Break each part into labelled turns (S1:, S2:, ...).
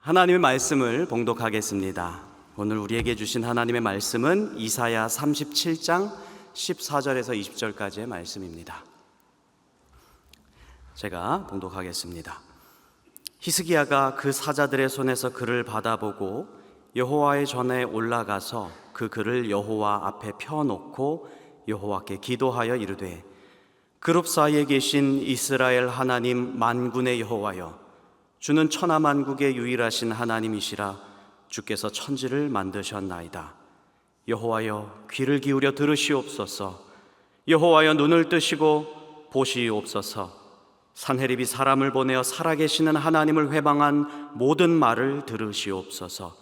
S1: 하나님의 말씀을 봉독하겠습니다. 오늘 우리에게 주신 하나님의 말씀은 이사야 37장 14절에서 20절까지의 말씀입니다. 제가 봉독하겠습니다. 히스기야가 그 사자들의 손에서 글을 받아보고 여호와의 전에 올라가서 그 글을 여호와 앞에 펴놓고 여호와께 기도하여 이르되, 그룹 사이에 계신 이스라엘 하나님 만군의 여호와여, 주는 천하만국의 유일하신 하나님이시라. 주께서 천지를 만드셨나이다. 여호와여, 귀를 기울여 들으시옵소서. 여호와여, 눈을 뜨시고 보시옵소서. 산헤립이 사람을 보내어 살아계시는 하나님을 회방한 모든 말을 들으시옵소서.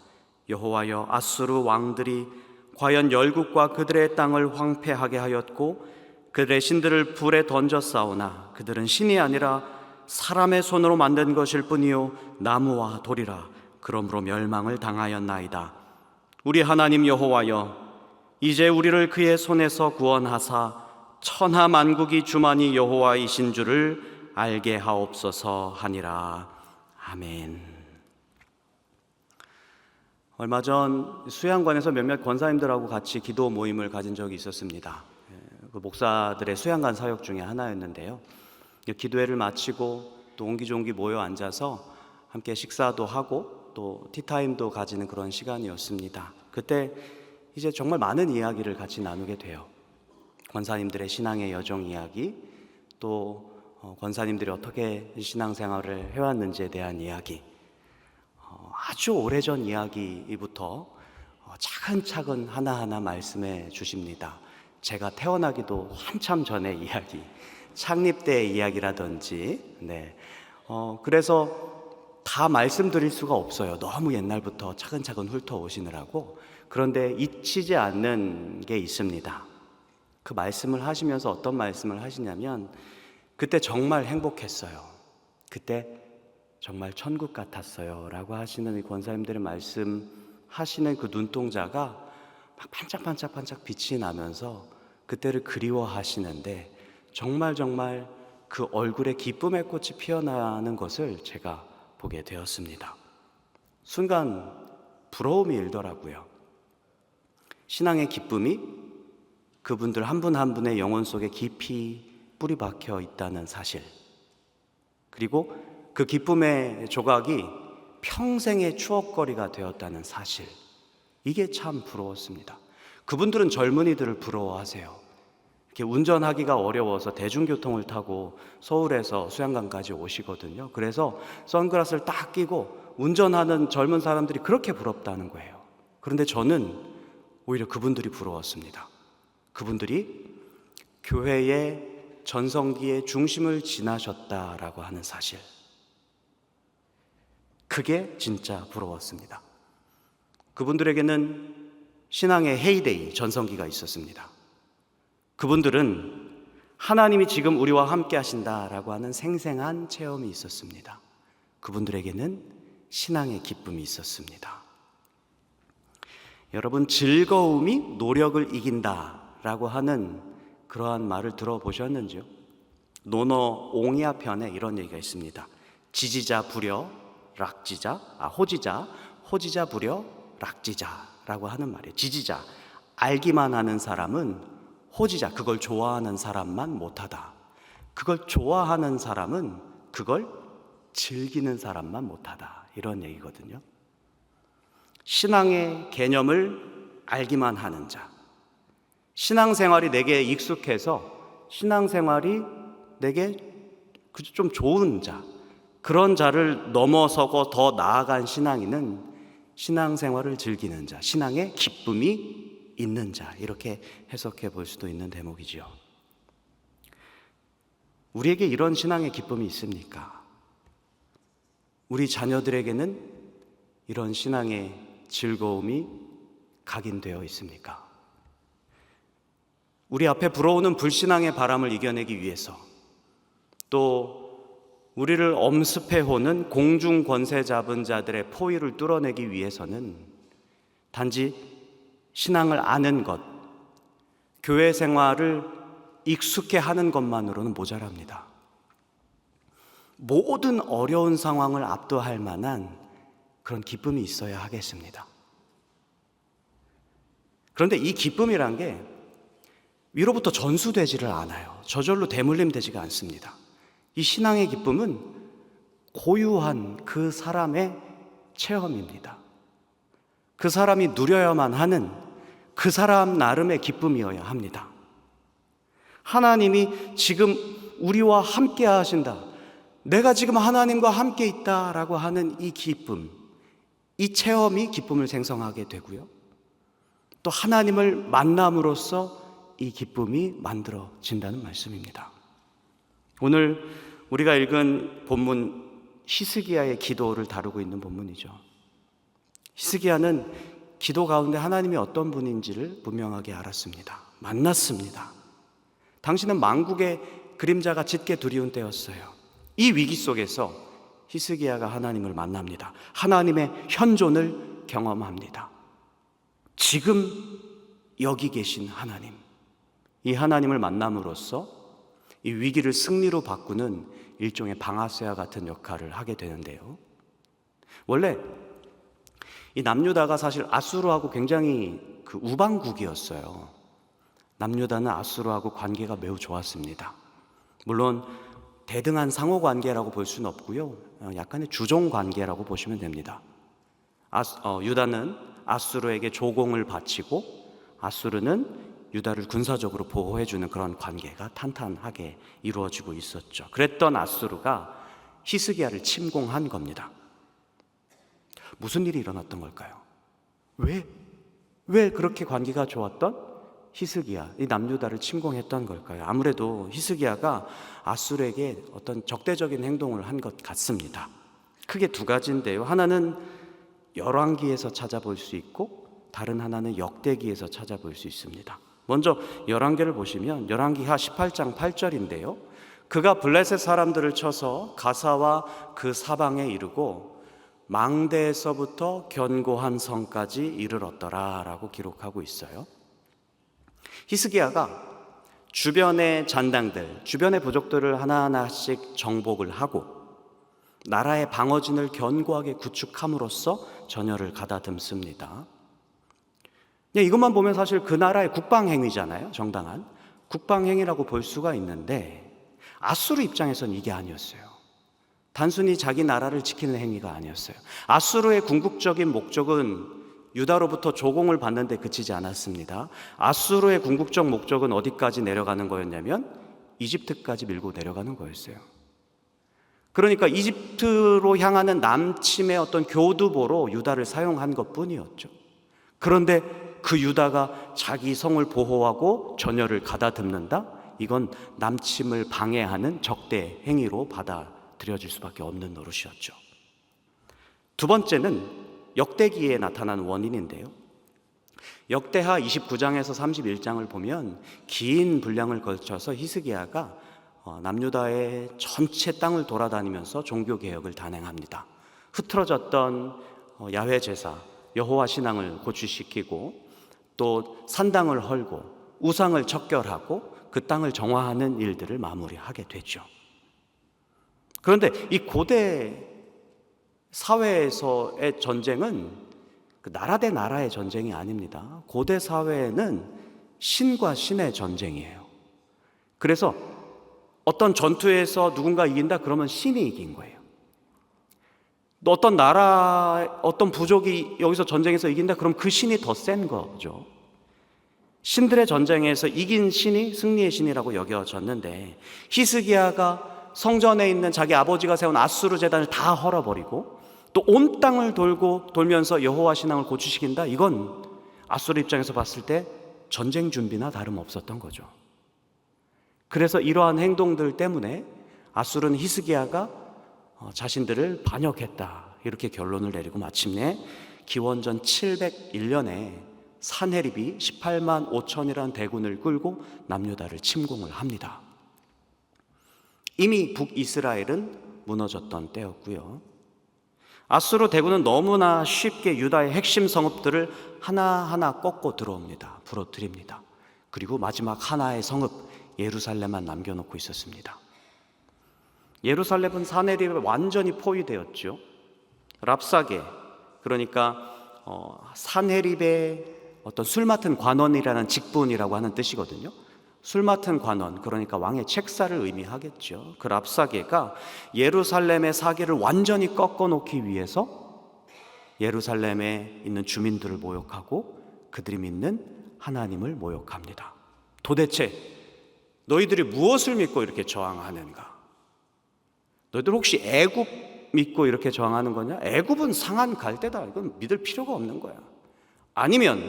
S1: 여호와여, 아수르 왕들이 과연 열국과 그들의 땅을 황폐하게 하였고 그들의 신들을 불에 던졌사오나 그들은 신이 아니라 사람의 손으로 만든 것일 뿐이요 나무와 돌이라. 그러므로 멸망을 당하였나이다. 우리 하나님 여호와여, 이제 우리를 그의 손에서 구원하사 천하 만국이 주만이 여호와이신 줄을 알게 하옵소서 하니라. 아멘. 얼마 전 수양관에서 몇몇 권사님들하고 같이 기도 모임을 가진 적이 있었습니다. 그 목사들의 수양관 사역 중에 하나였는데요. 기도회를 마치고 또 옹기종기 모여 앉아서 함께 식사도 하고 또 티타임도 가지는 그런 시간이었습니다. 그때 이제 정말 많은 이야기를 같이 나누게 돼요. 권사님들의 신앙의 여정 이야기, 또 권사님들이 어떻게 신앙생활을 해왔는지에 대한 이야기, 아주 오래전 이야기부터 차근차근 하나하나 말씀해 주십니다. 제가 태어나기도 한참 전의 이야기, 창립 때의 이야기라든지, 그래서 다 말씀드릴 수가 없어요. 너무 옛날부터 차근차근 훑어오시느라고. 그런데 잊히지 않는 게 있습니다. 그 말씀을 하시면서 어떤 말씀을 하시냐면, 그때 정말 행복했어요. 그때 정말 천국 같았어요 라고 하시는 이 권사님들의 말씀하시는 그 눈동자가 막 반짝반짝반짝 빛이 나면서 그때를 그리워하시는데, 정말 그 얼굴에 기쁨의 꽃이 피어나는 것을 제가 보게 되었습니다. 순간 부러움이 일더라고요. 신앙의 기쁨이 그분들 한 분 한 분의 영혼 속에 깊이 뿌리 박혀 있다는 사실, 그리고 그 기쁨의 조각이 평생의 추억거리가 되었다는 사실, 이게 참 부러웠습니다. 그분들은 젊은이들을 부러워하세요. 이렇게 운전하기가 어려워서 대중교통을 타고 서울에서 수양관까지 오시거든요. 그래서 선글라스를 딱 끼고 운전하는 젊은 사람들이 그렇게 부럽다는 거예요. 그런데 저는 오히려 그분들이 부러웠습니다. 그분들이 교회의 전성기의 중심을 지나셨다라고 하는 사실, 그게 진짜 부러웠습니다. 그분들에게는 신앙의 헤이데이, 전성기가 있었습니다. 그분들은 하나님이 지금 우리와 함께 하신다라고 하는 생생한 체험이 있었습니다. 그분들에게는 신앙의 기쁨이 있었습니다. 여러분, 즐거움이 노력을 이긴다라고 하는 그러한 말을 들어보셨는지요? 논어 옹야 편에 이런 얘기가 있습니다. 지지자 부려 락지자, 호지자 부려 락지자라고 하는 말이에요. 지지자, 알기만 하는 사람은 호지자, 그걸 좋아하는 사람만 못하다. 그걸 좋아하는 사람은 그걸 즐기는 사람만 못하다. 이런 얘기거든요. 신앙의 개념을 알기만 하는 자, 신앙생활이 내게 익숙해서 신앙생활이 내게 좀 좋은 자, 그런 자를 넘어서고 더 나아간 신앙인은 신앙생활을 즐기는 자, 신앙의 기쁨이 있는 자, 이렇게 해석해 볼 수도 있는 대목이지요. 우리에게 이런 신앙의 기쁨이 있습니까? 우리 자녀들에게는 이런 신앙의 즐거움이 각인되어 있습니까? 우리 앞에 불어오는 불신앙의 바람을 이겨내기 위해서, 또 우리를 엄습해오는 공중 권세 잡은 자들의 포위를 뚫어내기 위해서는 단지 신앙을 아는 것, 교회 생활을 익숙해 하는 것만으로는 모자랍니다. 모든 어려운 상황을 압도할 만한 그런 기쁨이 있어야 하겠습니다. 그런데 이 기쁨이란 게 위로부터 전수되지를 않아요. 저절로 대물림되지가 않습니다. 이 신앙의 기쁨은 고유한 그 사람의 체험입니다. 그 사람이 누려야만 하는 그 사람 나름의 기쁨이어야 합니다. 하나님이 지금 우리와 함께 하신다, 내가 지금 하나님과 함께 있다라고 하는 이 기쁨, 이 체험이 기쁨을 생성하게 되고요, 또 하나님을 만남으로써 이 기쁨이 만들어진다는 말씀입니다. 오늘 우리가 읽은 본문 히스기야의 기도를 다루고 있는 본문이죠. 히스기야는 기도 가운데 하나님이 어떤 분인지를 분명하게 알았습니다. 만났습니다. 당신은 만국의 그림자가 짙게 두려운 때였어요. 이 위기 속에서 히스기야가 하나님을 만납니다. 하나님의 현존을 경험합니다. 지금 여기 계신 하나님, 이 하나님을 만남으로써 이 위기를 승리로 바꾸는 일종의 방아쇠와 같은 역할을 하게 되는데요. 원래 이 남유다가 사실 아수르하고 굉장히 그 우방국이었어요. 남유다는 아수르하고 관계가 매우 좋았습니다. 물론 대등한 상호 관계라고 볼 수는 없고요, 약간의 주종 관계라고 보시면 됩니다. 유다는 아수르에게 조공을 바치고 아수르는 유다를 군사적으로 보호해주는 그런 관계가 탄탄하게 이루어지고 있었죠. 그랬던 아수르가 히스기야를 침공한 겁니다. 무슨 일이 일어났던 걸까요? 왜 그렇게 관계가 좋았던 히스기야, 이 남유다를 침공했던 걸까요? 아무래도 히스기야가 아수르에게 어떤 적대적인 행동을 한 것 같습니다. 크게 두 가지인데요. 하나는 열왕기에서 찾아볼 수 있고 다른 하나는 역대기에서 찾아볼 수 있습니다. 먼저 열왕기를 보시면 열왕기하 18장 8절인데요. 그가 블레셋 사람들을 쳐서 가사와 그 사방에 이르고 망대에서부터 견고한 성까지 이르렀더라 라고 기록하고 있어요. 히스기야가 주변의 잔당들, 주변의 부족들을 하나하나씩 정복을 하고 나라의 방어진을 견고하게 구축함으로써 전열을 가다듬습니다. 이것만 보면 사실 그 나라의 국방행위잖아요. 정당한 국방행위라고 볼 수가 있는데 아수르 입장에서는 이게 아니었어요. 단순히 자기 나라를 지키는 행위가 아니었어요. 아수르의 궁극적인 목적은 유다로부터 조공을 받는 데 그치지 않았습니다. 아수르의 궁극적 목적은 어디까지 내려가는 거였냐면 이집트까지 밀고 내려가는 거였어요. 그러니까 이집트로 향하는 남침의 어떤 교두보로 유다를 사용한 것뿐이었죠. 그런데 그 유다가 자기 성을 보호하고 전열을 가다듬는다? 이건 남침을 방해하는 적대 행위로 받아들여질 수밖에 없는 노릇이었죠. 두 번째는 역대기에 나타난 원인인데요. 역대하 29장에서 31장을 보면 긴 분량을 걸쳐서 히스기야가 남유다의 전체 땅을 돌아다니면서 종교개혁을 단행합니다. 흐트러졌던 야훼 제사, 여호와 신앙을 고취시키고 또 산당을 헐고 우상을 척결하고 그 땅을 정화하는 일들을 마무리하게 되죠. 그런데 이 고대 사회에서의 전쟁은 그 나라 대 나라의 전쟁이 아닙니다. 고대 사회에는 신과 신의 전쟁이에요. 그래서 어떤 전투에서 누군가 이긴다 그러면 신이 이긴 거예요. 또 어떤 나라, 어떤 부족이 여기서 전쟁에서 이긴다 그럼 그 신이 더 센 거죠. 신들의 전쟁에서 이긴 신이 승리의 신이라고 여겨졌는데 히스기야가 성전에 있는 자기 아버지가 세운 아수르 제단을 다 헐어버리고 또 온 땅을 돌면서 여호와 신앙을 고취시킨다? 이건 아수르 입장에서 봤을 때 전쟁 준비나 다름없었던 거죠. 그래서 이러한 행동들 때문에 아수르는 히스기야가 자신들을 반역했다 이렇게 결론을 내리고 마침내 기원전 701년에 산헤립이 18만 5천이라는 대군을 끌고 남유다를 침공을 합니다. 이미 북이스라엘은 무너졌던 때였고요. 아수르 대군은 너무나 쉽게 유다의 핵심 성읍들을 하나하나 꺾고 들어옵니다. 부러뜨립니다. 그리고 마지막 하나의 성읍 예루살렘만 남겨놓고 있었습니다. 예루살렘은 산헤립에 완전히 포위되었죠. 랍사게, 그러니까 산헤립의 어떤 술 맡은 관원이라는 직분이라고 하는 뜻이거든요. 술 맡은 관원, 그러니까 왕의 책사를 의미하겠죠. 그 랍사게가 예루살렘의 사계를 완전히 꺾어놓기 위해서 예루살렘에 있는 주민들을 모욕하고 그들이 믿는 하나님을 모욕합니다. 도대체 너희들이 무엇을 믿고 이렇게 저항하는가? 너희들 혹시 애굽 믿고 이렇게 저항하는 거냐? 애굽은 상한 갈대다. 이건 믿을 필요가 없는 거야. 아니면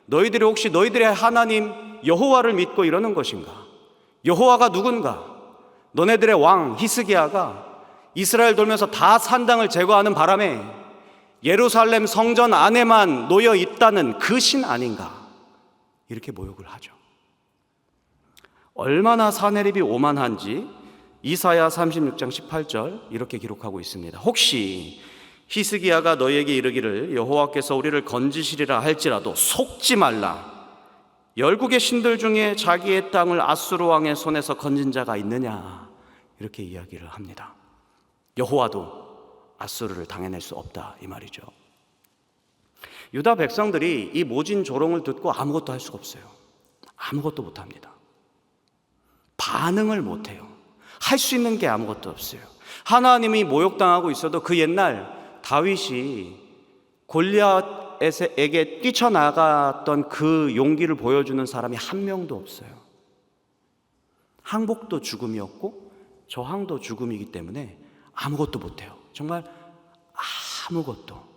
S1: 너희들이 혹시 너희들의 하나님 여호와를 믿고 이러는 것인가? 여호와가 누군가? 너네들의 왕 히스기야가 이스라엘 돌면서 다 산당을 제거하는 바람에 예루살렘 성전 안에만 놓여 있다는 그 신 아닌가? 이렇게 모욕을 하죠. 얼마나 산헤립이 오만한지 이사야 36장 18절 이렇게 기록하고 있습니다. 혹시 히스기야가 너희에게 이르기를 여호와께서 우리를 건지시리라 할지라도 속지 말라. 열국의 신들 중에 자기의 땅을 아수르 왕의 손에서 건진 자가 있느냐, 이렇게 이야기를 합니다. 여호와도 아수르를 당해낼 수 없다, 이 말이죠. 유다 백성들이 이 모진 조롱을 듣고 아무것도 할 수가 없어요. 아무것도 못합니다. 반응을 못해요. 할 수 있는 게 아무것도 없어요. 하나님이 모욕당하고 있어도 그 옛날 다윗이 골리앗에게 뛰쳐나갔던 그 용기를 보여주는 사람이 한 명도 없어요. 항복도 죽음이었고 저항도 죽음이기 때문에 아무것도 못해요. 정말 아무것도.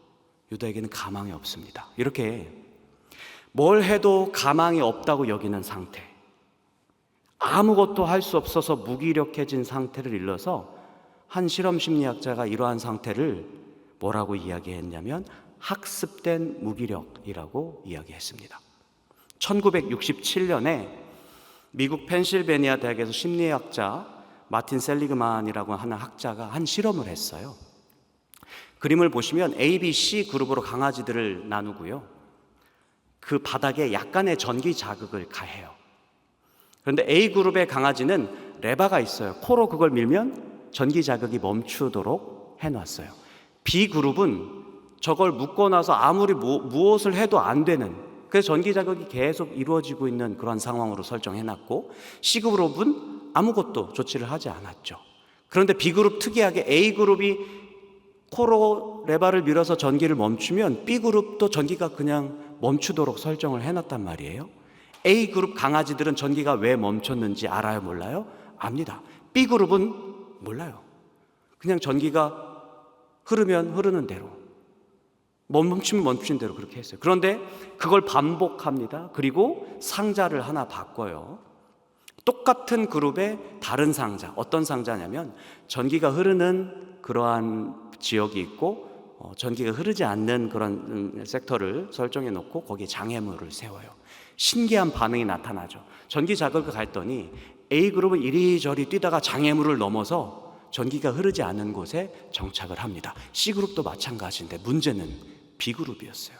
S1: 유다에게는 가망이 없습니다. 이렇게 뭘 해도 가망이 없다고 여기는 상태, 아무것도 할 수 없어서 무기력해진 상태를 일러서 한 실험 심리학자가 이러한 상태를 뭐라고 이야기했냐면 학습된 무기력이라고 이야기했습니다. 1967년에 미국 펜실베니아 대학에서 심리학자 마틴 셀리그만이라고 하는 학자가 한 실험을 했어요. 그림을 보시면 A, B, C 그룹으로 강아지들을 나누고요, 그 바닥에 약간의 전기 자극을 가해요. 그런데 A 그룹의 강아지는 레바가 있어요. 코로 그걸 밀면 전기 자극이 멈추도록 해놨어요. B 그룹은 저걸 묶고 나서 아무리 무엇을 해도 안 되는, 그래서 전기 자극이 계속 이루어지고 있는 그런 상황으로 설정해놨고, C 그룹은 아무것도 조치를 하지 않았죠. 그런데 B 그룹 특이하게 A 그룹이 코로 레바를 밀어서 전기를 멈추면 B 그룹도 전기가 그냥 멈추도록 설정을 해놨단 말이에요. A 그룹 강아지들은 전기가 왜 멈췄는지 알아요, 몰라요? 압니다. B 그룹은 몰라요. 그냥 전기가 흐르면 흐르는 대로, 멈추면 멈추는 대로 그렇게 했어요. 그런데 그걸 반복합니다. 그리고 상자를 하나 바꿔요. 똑같은 그룹의 다른 상자, 어떤 상자냐면 전기가 흐르는 그러한 지역이 있고 전기가 흐르지 않는 그런 섹터를 설정해 놓고 거기에 장애물을 세워요. 신기한 반응이 나타나죠. 전기 자극을 가했더니 A그룹은 이리저리 뛰다가 장애물을 넘어서 전기가 흐르지 않는 곳에 정착을 합니다. C그룹도 마찬가지인데 문제는 B그룹이었어요.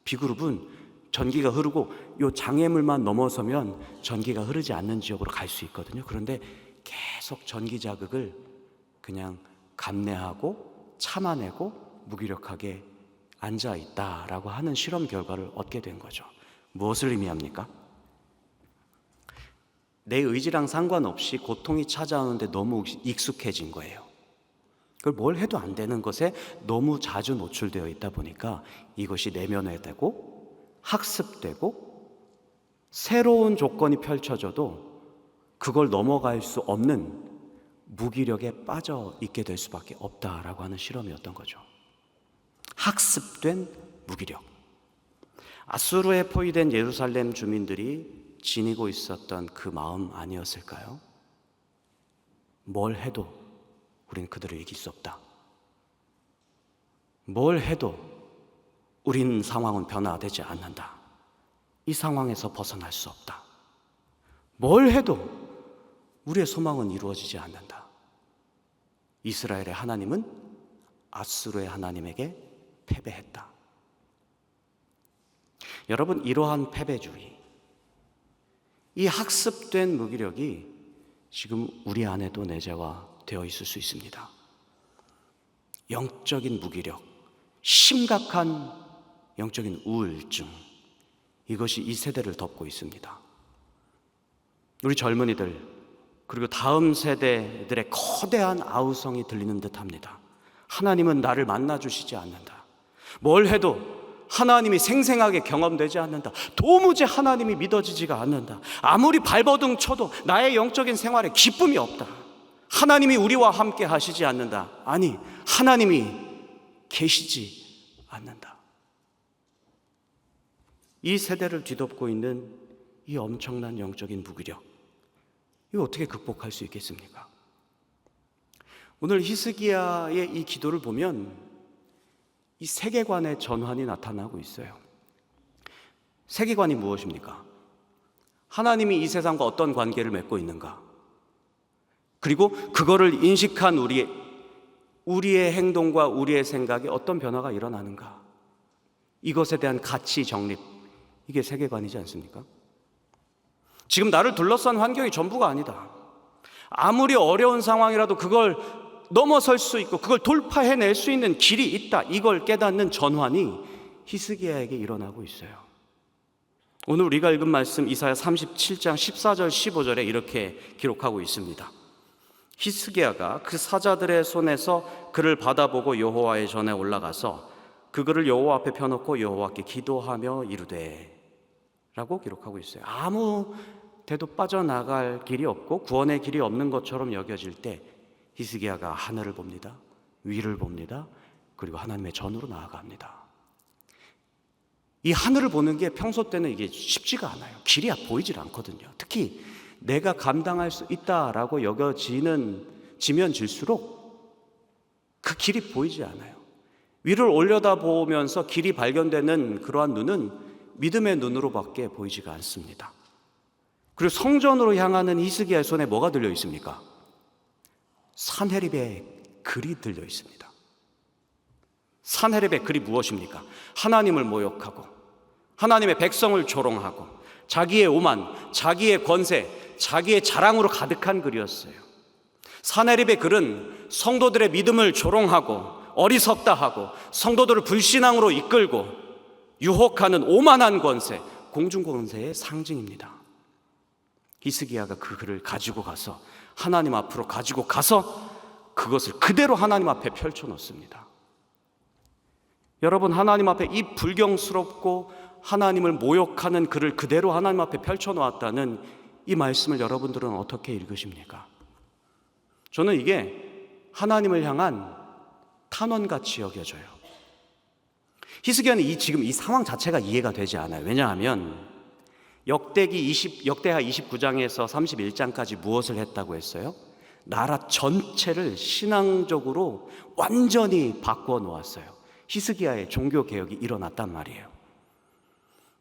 S1: B그룹은 전기가 흐르고 이 장애물만 넘어서면 전기가 흐르지 않는 지역으로 갈 수 있거든요. 그런데 계속 전기 자극을 그냥 감내하고 참아내고 무기력하게 앉아있다라고 하는 실험 결과를 얻게 된 거죠. 무엇을 의미합니까? 내 의지랑 상관없이 고통이 찾아오는데 너무 익숙해진 거예요. 그걸 뭘 해도 안 되는 것에 너무 자주 노출되어 있다 보니까 이것이 내면화되고 학습되고 새로운 조건이 펼쳐져도 그걸 넘어갈 수 없는 무기력에 빠져 있게 될 수밖에 없다라고 하는 실험이었던 거죠. 학습된 무기력. 아수르에 포위된 예루살렘 주민들이 지니고 있었던 그 마음 아니었을까요? 뭘 해도 우린 그들을 이길 수 없다. 뭘 해도 우린 상황은 변화되지 않는다. 이 상황에서 벗어날 수 없다. 뭘 해도 우리의 소망은 이루어지지 않는다. 이스라엘의 하나님은 아수르의 하나님에게 패배했다. 여러분, 이러한 패배주의, 이 학습된 무기력이 지금 우리 안에도 내재화되어 있을 수 있습니다. 영적인 무기력, 심각한 영적인 우울증, 이것이 이 세대를 덮고 있습니다. 우리 젊은이들, 그리고 다음 세대들의 거대한 아우성이 들리는 듯합니다. 하나님은 나를 만나주시지 않는다. 뭘 해도 하나님이 생생하게 경험되지 않는다. 도무지 하나님이 믿어지지가 않는다. 아무리 발버둥 쳐도 나의 영적인 생활에 기쁨이 없다. 하나님이 우리와 함께 하시지 않는다. 아니, 하나님이 계시지 않는다. 이 세대를 뒤덮고 있는 이 엄청난 영적인 무기력, 이거 어떻게 극복할 수 있겠습니까? 오늘 히스기야의 이 기도를 보면 이 세계관의 전환이 나타나고 있어요. 세계관이 무엇입니까? 하나님이 이 세상과 어떤 관계를 맺고 있는가? 그리고 그거를 인식한 우리의 행동과 우리의 생각에 어떤 변화가 일어나는가? 이것에 대한 가치 정립, 이게 세계관이지 않습니까? 지금 나를 둘러싼 환경이 전부가 아니다. 아무리 어려운 상황이라도 그걸 넘어설 수 있고 그걸 돌파해낼 수 있는 길이 있다, 이걸 깨닫는 전환이 히스기야에게 일어나고 있어요. 오늘 우리가 읽은 말씀 이사야 37장 14절 15절에 이렇게 기록하고 있습니다. 히스기야가 그 사자들의 손에서 그를 받아보고 여호와의 전에 올라가서 그 글을 여호와 앞에 펴놓고 여호와께 기도하며 이르되 라고 기록하고 있어요. 아무 데도 빠져나갈 길이 없고 구원의 길이 없는 것처럼 여겨질 때 히스기야가 하늘을 봅니다. 위를 봅니다. 그리고 하나님의 전으로 나아갑니다. 이 하늘을 보는 게 평소 때는 이게 쉽지가 않아요. 길이 보이질 않거든요. 특히 내가 감당할 수 있다라고 지면 질수록 그 길이 보이지 않아요. 위를 올려다보면서 길이 발견되는 그러한 눈은 믿음의 눈으로밖에 보이지가 않습니다. 그리고 성전으로 향하는 히스기야의 손에 뭐가 들려 있습니까? 산헤립의 글이 들려 있습니다. 산헤립의 글이 무엇입니까? 하나님을 모욕하고 하나님의 백성을 조롱하고 자기의 오만, 자기의 권세, 자기의 자랑으로 가득한 글이었어요. 산헤립의 글은 성도들의 믿음을 조롱하고 어리석다 하고 성도들을 불신앙으로 이끌고 유혹하는 오만한 권세, 공중 권세의 상징입니다. 히스기야가 그 글을 가지고 가서 하나님 앞으로 가지고 가서 그것을 그대로 하나님 앞에 펼쳐 놓습니다. 여러분, 하나님 앞에 이 불경스럽고 하나님을 모욕하는 글을 그대로 하나님 앞에 펼쳐 놓았다는 이 말씀을 여러분들은 어떻게 읽으십니까? 저는 이게 하나님을 향한 탄원같이 여겨져요. 히스기야는 지금 이 상황 자체가 이해가 되지 않아요. 왜냐하면 역대하 29장에서 31장까지 무엇을 했다고 했어요? 나라 전체를 신앙적으로 완전히 바꾸어 놓았어요. 히스기야의 종교개혁이 일어났단 말이에요.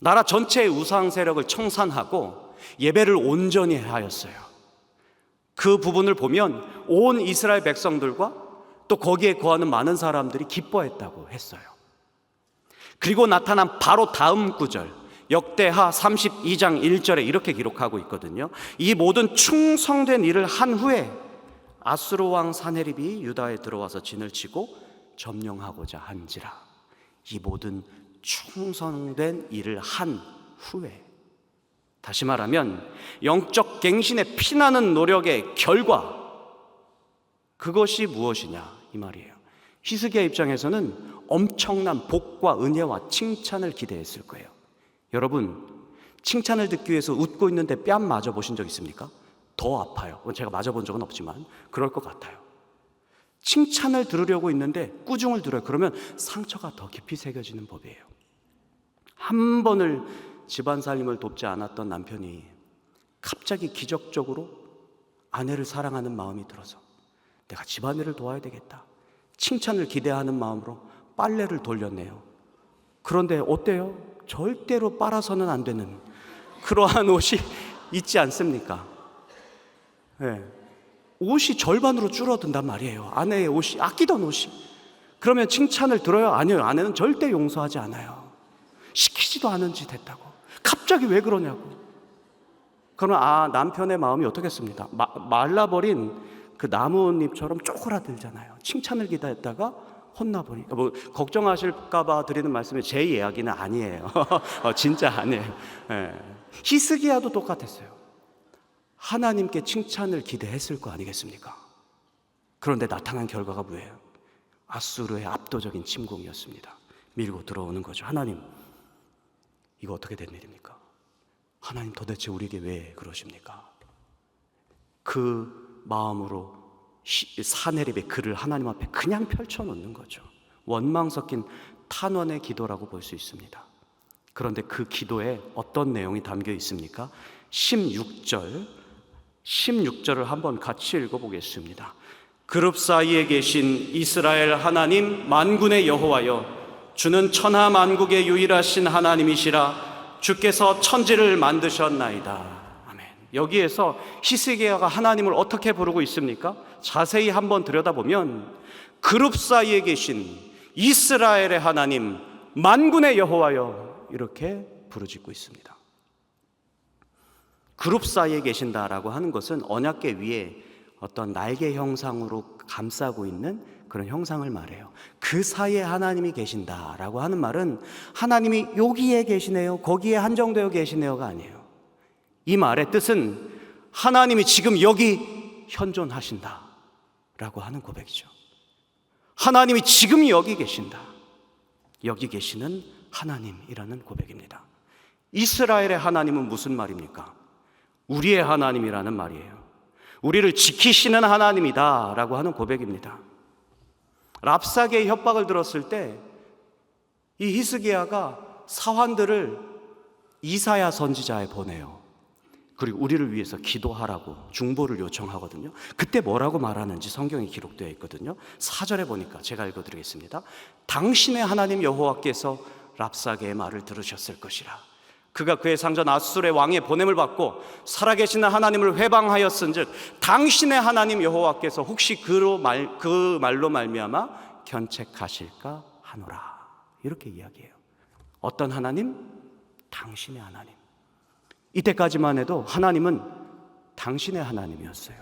S1: 나라 전체의 우상 세력을 청산하고 예배를 온전히 하였어요. 그 부분을 보면 온 이스라엘 백성들과 또 거기에 거하는 많은 사람들이 기뻐했다고 했어요. 그리고 나타난 바로 다음 구절, 역대하 32장 1절에 이렇게 기록하고 있거든요. 이 모든 충성된 일을 한 후에 아수르 왕 산헤립이 유다에 들어와서 진을 치고 점령하고자 한지라. 이 모든 충성된 일을 한 후에, 다시 말하면 영적 갱신에 피나는 노력의 결과, 그것이 무엇이냐 이 말이에요. 히스기야 입장에서는 엄청난 복과 은혜와 칭찬을 기대했을 거예요. 여러분, 칭찬을 듣기 위해서 웃고 있는데 뺨 맞아 보신 적 있습니까? 더 아파요. 제가 맞아 본 적은 없지만 그럴 것 같아요. 칭찬을 들으려고 있는데 꾸중을 들어요. 그러면 상처가 더 깊이 새겨지는 법이에요. 한 번을 집안 살림을 돕지 않았던 남편이 갑자기 기적적으로 아내를 사랑하는 마음이 들어서 내가 집안일을 도와야 되겠다, 칭찬을 기대하는 마음으로 빨래를 돌렸네요. 그런데 어때요? 절대로 빨아서는 안 되는 그러한 옷이 있지 않습니까? 네. 옷이 절반으로 줄어든단 말이에요. 아내의 옷이, 아끼던 옷이. 그러면 칭찬을 들어요? 아니요. 아내는 절대 용서하지 않아요. 시키지도 않은 짓 했다고. 갑자기 왜 그러냐고. 그러면 남편의 마음이 어떻겠습니까? 말라버린 그 나뭇잎처럼 쪼그라들잖아요. 칭찬을 기다렸다가 혼나보니까 뭐 걱정하실까봐 드리는 말씀이 제 이야기는 아니에요. 진짜 아니에요. 예. 히스기야도 똑같았어요. 하나님께 칭찬을 기대했을 거 아니겠습니까? 그런데 나타난 결과가 뭐예요? 아수르의 압도적인 침공이었습니다. 밀고 들어오는 거죠. 하나님, 이거 어떻게 된 일입니까? 하나님 도대체 우리에게 왜 그러십니까? 그 마음으로 사내립의 글을 하나님 앞에 그냥 펼쳐놓는 거죠. 원망 섞인 탄원의 기도라고 볼 수 있습니다. 그런데 그 기도에 어떤 내용이 담겨 있습니까? 16절을 한번 같이 읽어보겠습니다. 그룹 사이에 계신 이스라엘 하나님 만군의 여호와여, 주는 천하 만국의 유일하신 하나님이시라. 주께서 천지를 만드셨나이다. 아멘. 여기에서 히스기야가 하나님을 어떻게 부르고 있습니까? 자세히 한번 들여다보면 그룹 사이에 계신 이스라엘의 하나님 만군의 여호와여, 이렇게 부르짖고 있습니다. 그룹 사이에 계신다라고 하는 것은 언약궤 위에 어떤 날개 형상으로 감싸고 있는 그런 형상을 말해요. 그 사이에 하나님이 계신다라고 하는 말은 하나님이 여기에 계시네요, 거기에 한정되어 계시네요가 아니에요. 이 말의 뜻은 하나님이 지금 여기 현존하신다라고 하는 고백이죠. 하나님이 지금 여기 계신다, 여기 계시는 하나님이라는 고백입니다. 이스라엘의 하나님은 무슨 말입니까? 우리의 하나님이라는 말이에요. 우리를 지키시는 하나님이다 라고 하는 고백입니다. 랍사게의 협박을 들었을 때 이 히스기야가 사환들을 이사야 선지자에 보내요. 그리고 우리를 위해서 기도하라고 중보를 요청하거든요. 그때 뭐라고 말하는지 성경에 기록되어 있거든요. 4절에 보니까 제가 읽어드리겠습니다. 당신의 하나님 여호와께서 랍사게의 말을 들으셨을 것이라. 그가 그의 상전 아수르의 왕의 보냄을 받고 살아계시는 하나님을 회방하였은즉 당신의 하나님 여호와께서 혹시 그 말로 말미암아 견책하실까 하노라. 이렇게 이야기해요. 어떤 하나님? 당신의 하나님. 이때까지만 해도 하나님은 당신의 하나님이었어요.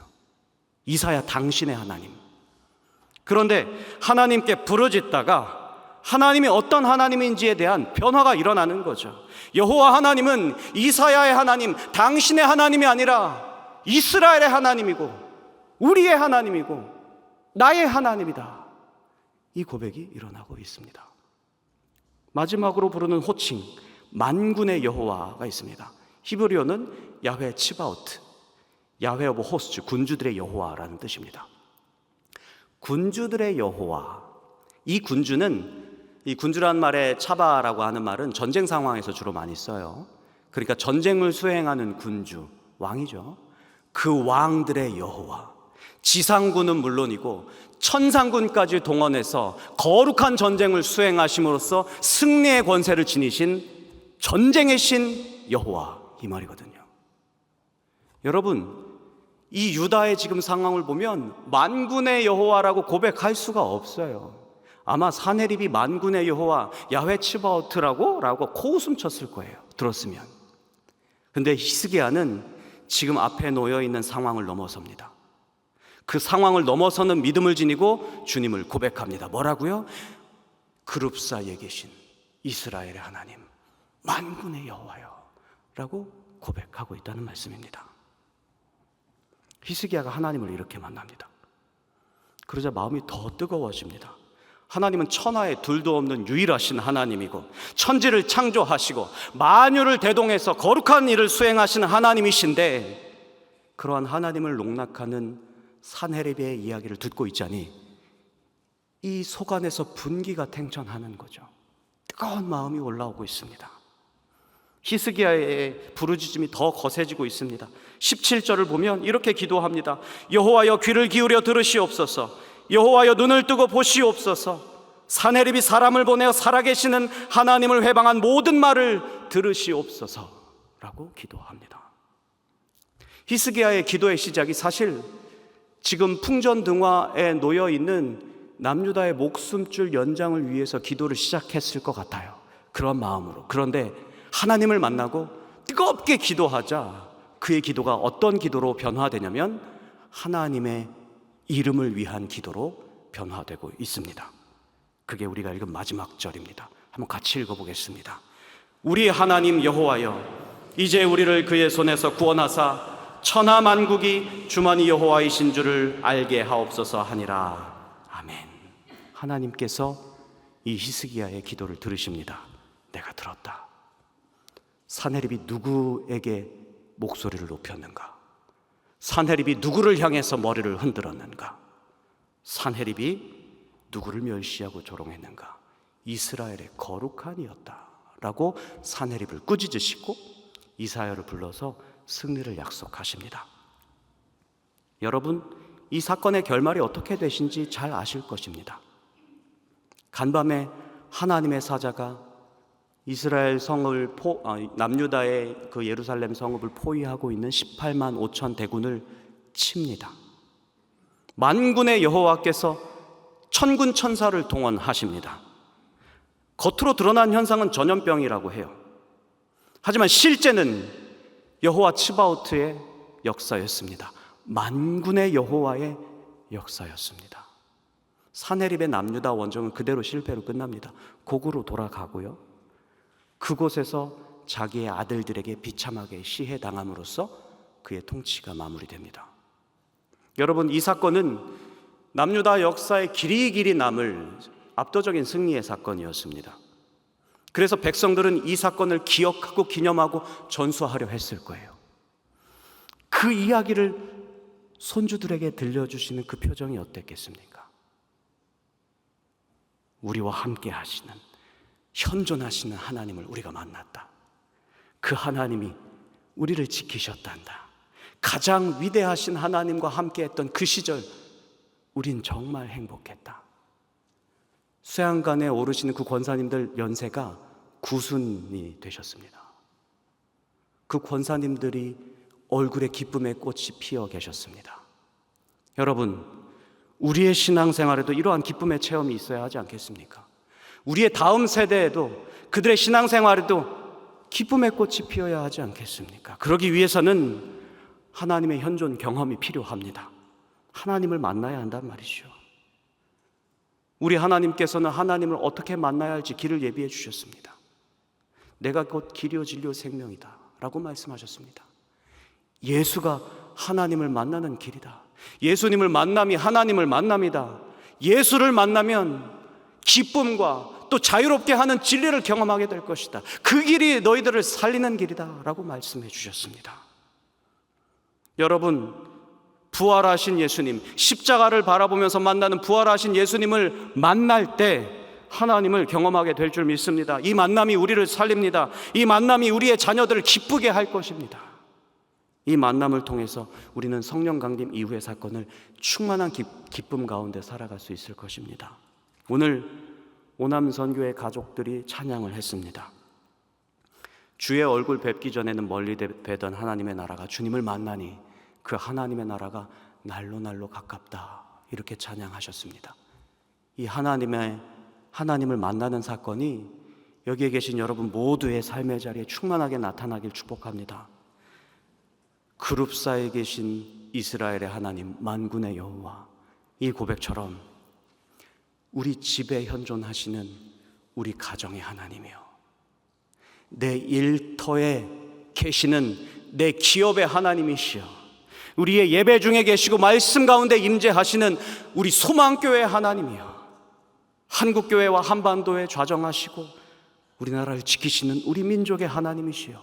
S1: 이사야 당신의 하나님. 그런데 하나님께 부르짖다가 하나님이 어떤 하나님인지에 대한 변화가 일어나는 거죠. 여호와 하나님은 이사야의 하나님, 당신의 하나님이 아니라 이스라엘의 하나님이고 우리의 하나님이고 나의 하나님이다. 이 고백이 일어나고 있습니다. 마지막으로 부르는 호칭, 만군의 여호와가 있습니다. 히브리어는 야훼 치바오트, 야훼 오브 호스트, 군주들의 여호와라는 뜻입니다. 군주들의 여호와, 이 군주는, 이 군주라는 말에 차바라고 하는 말은 전쟁 상황에서 주로 많이 써요. 그러니까 전쟁을 수행하는 군주, 왕이죠. 그 왕들의 여호와, 지상군은 물론이고 천상군까지 동원해서 거룩한 전쟁을 수행하심으로써 승리의 권세를 지니신 전쟁의 신 여호와, 이 말이거든요. 여러분, 이 유다의 지금 상황을 보면 만군의 여호와라고 고백할 수가 없어요. 아마 사네립이 만군의 여호와 야훼 치바오트라고 코웃음 쳤을 거예요, 들었으면. 근데 히스기야는 지금 앞에 놓여 있는 상황을 넘어섭니다. 그 상황을 넘어서는 믿음을 지니고 주님을 고백합니다. 뭐라고요? 그룹 사이에 계신 이스라엘의 하나님 만군의 여호와여 라고 고백하고 있다는 말씀입니다. 히스기야가 하나님을 이렇게 만납니다. 그러자 마음이 더 뜨거워집니다. 하나님은 천하에 둘도 없는 유일하신 하나님이고 천지를 창조하시고 만유를 대동해서 거룩한 일을 수행하시는 하나님이신데, 그러한 하나님을 농락하는 산헤립의 이야기를 듣고 있자니 이 속안에서 분기가 탱천하는 거죠. 뜨거운 마음이 올라오고 있습니다. 히스기야의 부르짖음이 더 거세지고 있습니다. 17절을 보면 이렇게 기도합니다. 여호와여 귀를 기울여 들으시옵소서. 여호와여 눈을 뜨고 보시옵소서. 산헤립이 사람을 보내어 살아계시는 하나님을 회방한 모든 말을 들으시옵소서 라고 기도합니다. 히스기야의 기도의 시작이 사실 지금 풍전등화에 놓여있는 남유다의 목숨줄 연장을 위해서 기도를 시작했을 것 같아요. 그런 마음으로. 그런데 하나님을 만나고 뜨겁게 기도하자 그의 기도가 어떤 기도로 변화되냐면 하나님의 이름을 위한 기도로 변화되고 있습니다. 그게 우리가 읽은 마지막 절입니다. 한번 같이 읽어보겠습니다. 우리 하나님 여호와여, 이제 우리를 그의 손에서 구원하사 천하 만국이 주만이 여호와이신 줄을 알게 하옵소서 하니라. 아멘. 하나님께서 이 히스기야의 기도를 들으십니다. 내가 들었다. 산헤립이 누구에게 목소리를 높였는가? 산헤립이 누구를 향해서 머리를 흔들었는가? 산헤립이 누구를 멸시하고 조롱했는가? 이스라엘의 거룩한 이였다 라고 산헤립을 꾸짖으시고 이사야를 불러서 승리를 약속하십니다. 여러분, 이 사건의 결말이 어떻게 되신지 잘 아실 것입니다. 간밤에 하나님의 사자가 이스라엘 성을 남유다의 그 예루살렘 성읍을 포위하고 있는 18만 5천 대군을 칩니다. 만군의 여호와께서 천군 천사를 동원하십니다. 겉으로 드러난 현상은 전염병이라고 해요. 하지만 실제는 여호와 츠바오트의 역사였습니다. 만군의 여호와의 역사였습니다. 산헤립의 남유다 원정은 그대로 실패로 끝납니다. 고구로 돌아가고요, 그곳에서 자기의 아들들에게 비참하게 시해당함으로써 그의 통치가 마무리됩니다. 여러분, 이 사건은 남유다 역사에 길이 남을 압도적인 승리의 사건이었습니다. 그래서 백성들은 이 사건을 기억하고 기념하고 전수하려 했을 거예요. 그 이야기를 손주들에게 들려주시는 그 표정이 어땠겠습니까? 우리와 함께 하시는, 현존하시는 하나님을 우리가 만났다. 그 하나님이 우리를 지키셨단다. 가장 위대하신 하나님과 함께했던 그 시절, 우린 정말 행복했다. 수양관에 오르시는 그 권사님들 연세가 9순이 되셨습니다. 그 권사님들이 얼굴에 기쁨의 꽃이 피어 계셨습니다. 여러분, 우리의 신앙생활에도 이러한 기쁨의 체험이 있어야 하지 않겠습니까? 우리의 다음 세대에도, 그들의 신앙생활에도 기쁨의 꽃이 피어야 하지 않겠습니까? 그러기 위해서는 하나님의 현존 경험이 필요합니다. 하나님을 만나야 한단 말이죠. 우리 하나님께서는 하나님을 어떻게 만나야 할지 길을 예비해 주셨습니다. 내가 곧 길이요 진리요 생명이다 라고 말씀하셨습니다. 예수가 하나님을 만나는 길이다. 예수님을 만남이 하나님을 만남이다. 예수를 만나면 기쁨과 또 자유롭게 하는 진리를 경험하게 될 것이다. 그 길이 너희들을 살리는 길이다 라고 말씀해 주셨습니다. 여러분, 부활하신 예수님, 십자가를 바라보면서 만나는 부활하신 예수님을 만날 때 하나님을 경험하게 될 줄 믿습니다. 이 만남이 우리를 살립니다. 이 만남이 우리의 자녀들을 기쁘게 할 것입니다. 이 만남을 통해서 우리는 성령 강림 이후의 사건을 충만한 기쁨 가운데 살아갈 수 있을 것입니다. 오늘 오남선교회 가족들이 찬양을 했습니다. 주의 얼굴 뵙기 전에는 멀리 뵈던 하나님의 나라가 주님을 만나니 그 하나님의 나라가 날로 가깝다, 이렇게 찬양하셨습니다. 이 하나님을 만나는 사건이 여기에 계신 여러분 모두의 삶의 자리에 충만하게 나타나길 축복합니다. 그룹사에 계신 이스라엘의 하나님, 만군의 여호와, 이 고백처럼 우리 집에 현존하시는 우리 가정의 하나님이요, 내 일터에 계시는 내 기업의 하나님이시여, 우리의 예배 중에 계시고 말씀 가운데 임재하시는 우리 소망교회 하나님이여, 한국교회와 한반도에 좌정하시고 우리나라를 지키시는 우리 민족의 하나님이시여,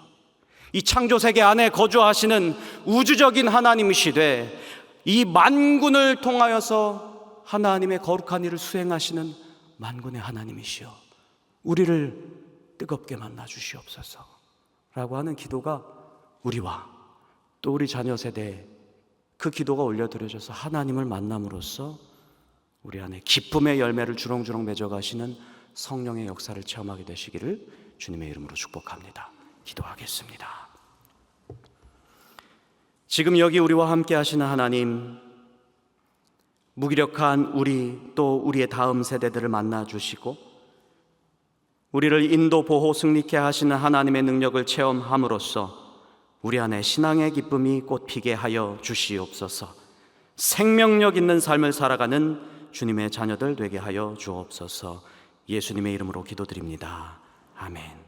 S1: 이 창조세계 안에 거주하시는 우주적인 하나님이시되 이 만군을 통하여서 하나님의 거룩한 일을 수행하시는 만군의 하나님이시여, 우리를 뜨겁게 만나 주시옵소서 라고 하는 기도가 우리와 또 우리 자녀 세대에 그 기도가 올려드려져서 하나님을 만남으로써 우리 안에 기쁨의 열매를 주렁주렁 맺어가시는 성령의 역사를 체험하게 되시기를 주님의 이름으로 축복합니다. 기도하겠습니다. 지금 여기 우리와 함께 하시는 하나님, 무기력한 우리 또 우리의 다음 세대들을 만나 주시고 우리를 인도 보호 승리케 하시는 하나님의 능력을 체험함으로써 우리 안에 신앙의 기쁨이 꽃피게 하여 주시옵소서. 생명력 있는 삶을 살아가는 주님의 자녀들 되게 하여 주옵소서. 예수님의 이름으로 기도드립니다. 아멘.